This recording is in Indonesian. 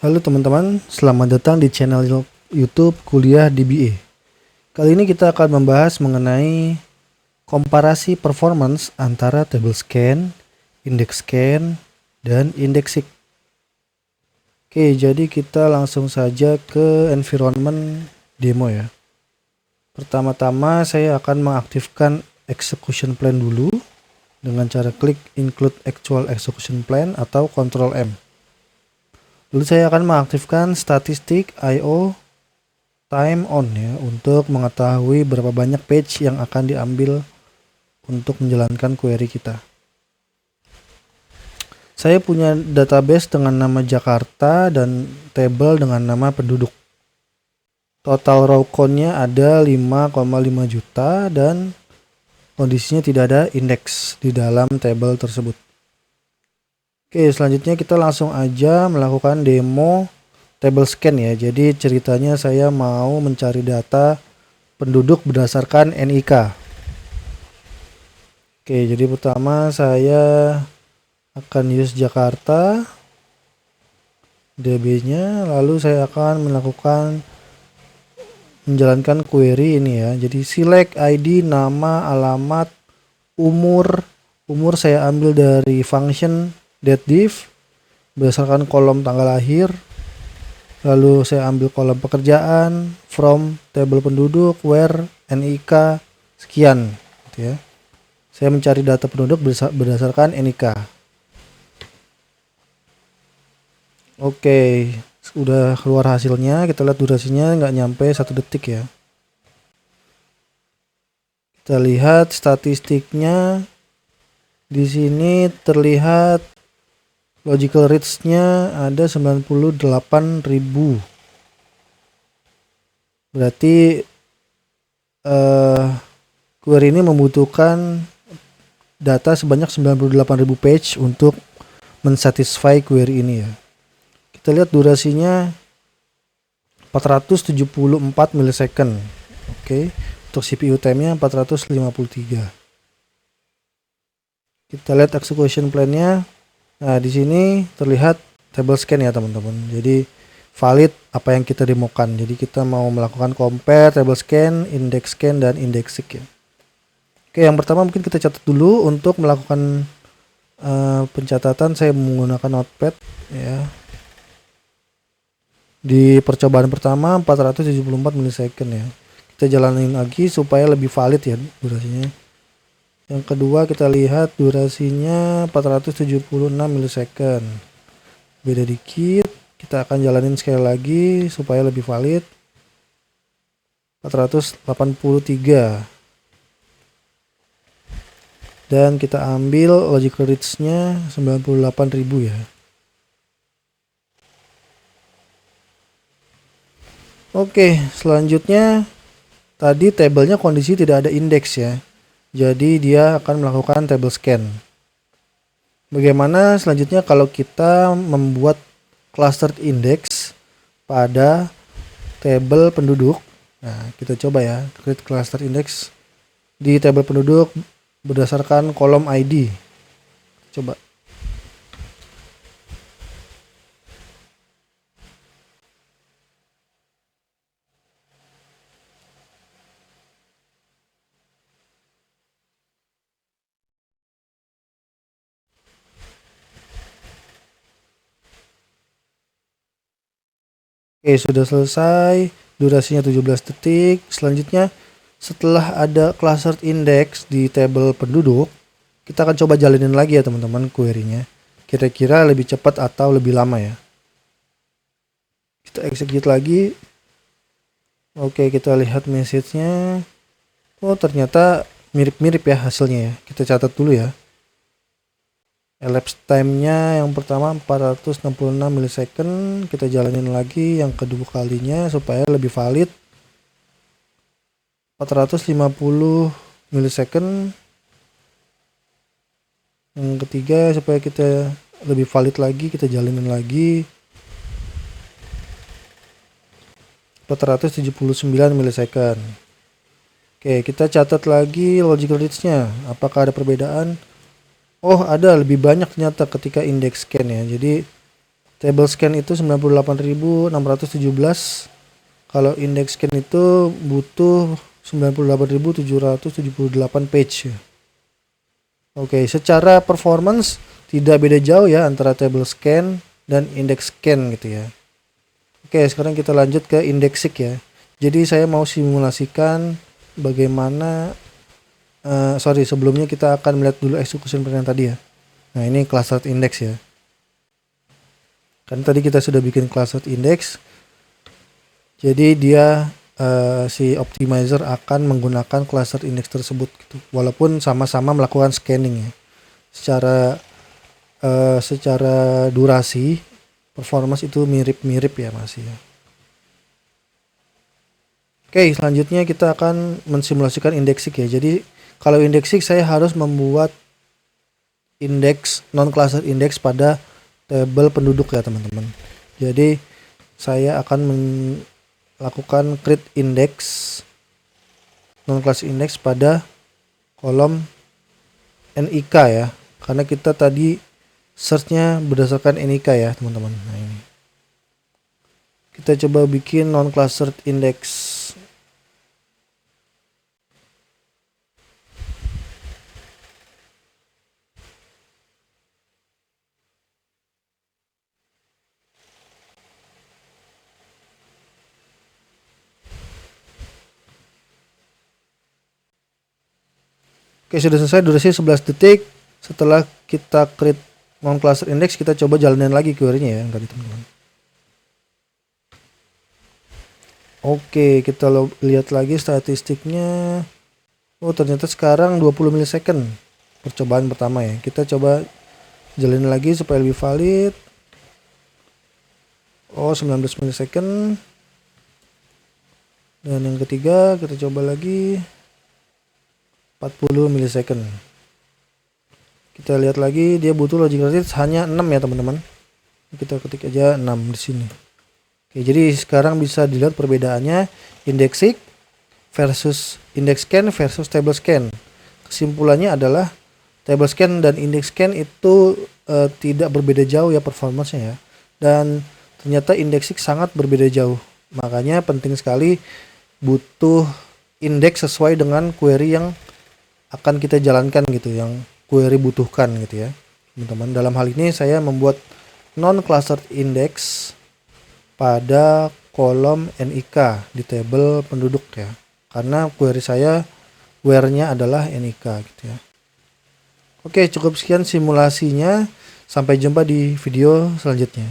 Halo teman-teman, selamat datang di channel YouTube Kuliah DBA. Kali ini kita akan membahas mengenai komparasi performance antara table scan, index scan, dan indexing. Oke, jadi kita langsung saja ke environment demo ya. Pertama-tama saya akan mengaktifkan execution plan dulu dengan cara klik include actual execution plan atau Ctrl M. Lalu saya akan mengaktifkan statistik I/O time on ya untuk mengetahui berapa banyak page yang akan diambil untuk menjalankan query kita. Saya punya database dengan nama Jakarta dan table dengan nama penduduk. Total row count-nya ada 5,5 juta dan kondisinya tidak ada indeks di dalam table tersebut. Oke, selanjutnya kita langsung aja melakukan demo table scan ya. Jadi ceritanya saya mau mencari data penduduk berdasarkan NIK. Oke, jadi pertama saya akan use Jakarta DB-nya, lalu saya akan menjalankan query ini ya. Jadi select ID, nama, alamat, umur saya ambil dari function datediff berdasarkan kolom tanggal lahir. Lalu saya ambil kolom pekerjaan, from table penduduk, where, NIK, sekian gitu ya. Saya mencari data penduduk berdasarkan NIK. Oke, sudah keluar hasilnya. Kita lihat durasinya nggak nyampe 1 detik ya. Kita lihat statistiknya. Di sini terlihat logical reach-nya ada 98.000. Berarti query ini membutuhkan data sebanyak 98.000 page untuk mensatisfy query ini ya. Kita lihat durasinya 474 milisecond. Oke, untuk CPU time-nya 453. Kita lihat execution plan-nya. Nah, di sini terlihat table scan ya, teman-teman. Jadi valid apa yang kita demokan. Jadi kita mau melakukan compare table scan, index scan, dan indexing ya. Oke, yang pertama mungkin kita catat dulu untuk melakukan pencatatan. Saya menggunakan notepad ya. Di percobaan pertama 474 milisecond ya. Kita jalanin lagi supaya lebih valid ya durasinya. Yang kedua kita lihat durasinya 476 milisecond. Beda dikit. Kita akan jalanin sekali lagi supaya lebih valid. 483. Dan kita ambil logical reach-nya 98.000 ya. Oke, selanjutnya tadi tabelnya kondisi tidak ada indeks ya. Jadi dia akan melakukan table scan. Bagaimana selanjutnya kalau kita membuat clustered index pada table penduduk? Nah, kita coba ya, create cluster index di table penduduk berdasarkan kolom ID. Coba. Oke, sudah selesai. Durasinya 17 detik. Selanjutnya, setelah ada clustered index di table penduduk, kita akan coba jalanin lagi ya teman-teman query-nya. Kira-kira lebih cepat atau lebih lama ya. Kita execute lagi. Oke, kita lihat message-nya. Oh, ternyata mirip-mirip ya hasilnya ya. Kita catat dulu ya. Elapsed time-nya yang pertama 466 milisecond. Kita jalanin lagi yang kedua kalinya supaya lebih valid. 450 milisecond. Yang ketiga supaya kita lebih valid lagi, kita jalanin lagi. 479 milisecond. Oke, kita catat lagi logical reach-nya. Apakah ada perbedaan? Oh, ada lebih banyak ternyata ketika index scan ya. Jadi table scan itu 98.617. Kalau index scan itu butuh 98.778 page ya. Oke, secara performance tidak beda jauh ya antara table scan dan index scan gitu ya. Oke, sekarang kita lanjut ke indexing ya. Jadi saya mau simulasikan bagaimana sebelumnya kita akan melihat dulu execution plan yang tadi ya. Nah, ini clustered index ya. Kan tadi kita sudah bikin clustered index. Jadi dia si optimizer akan menggunakan cluster index tersebut gitu. Walaupun sama-sama melakukan scanning ya. Secara durasi performance itu mirip-mirip ya masih ya. Oke, selanjutnya kita akan mensimulasikan indexing ya. Jadi kalau indexing saya harus membuat indeks non-cluster index pada tabel penduduk ya teman-teman. Jadi saya akan lakukan create index non-cluster index pada kolom NIK ya, karena kita tadi searchnya berdasarkan NIK ya teman-teman. Nah, ini kita coba bikin non-clustered index. Oke, sudah selesai, durasi 11 detik. Setelah kita create non-cluster index, kita coba jalanin lagi query-nya ya yang tadi teman-teman. Oke, kita lihat lagi statistiknya. Oh, ternyata sekarang 20 milisecond percobaan pertama ya. Kita coba jalanin lagi supaya lebih valid. Oh, 19 milisecond. Dan yang ketiga kita coba lagi 40 milisecond. Kita lihat lagi, dia butuh logic rate hanya 6 ya teman-teman. Kita ketik aja 6 di sini. Oke, jadi sekarang bisa dilihat perbedaannya indexing versus index scan versus table scan. Kesimpulannya adalah table scan dan index scan itu tidak berbeda jauh ya performance-nya ya. Dan ternyata indexing sangat berbeda jauh. Makanya penting sekali butuh indeks sesuai dengan query yang akan kita jalankan gitu, yang query butuhkan gitu ya teman-teman. Dalam hal ini saya membuat non-clustered index pada kolom NIK di tabel penduduk ya, karena query saya where-nya adalah NIK gitu ya. Oke, cukup sekian simulasinya, sampai jumpa di video selanjutnya.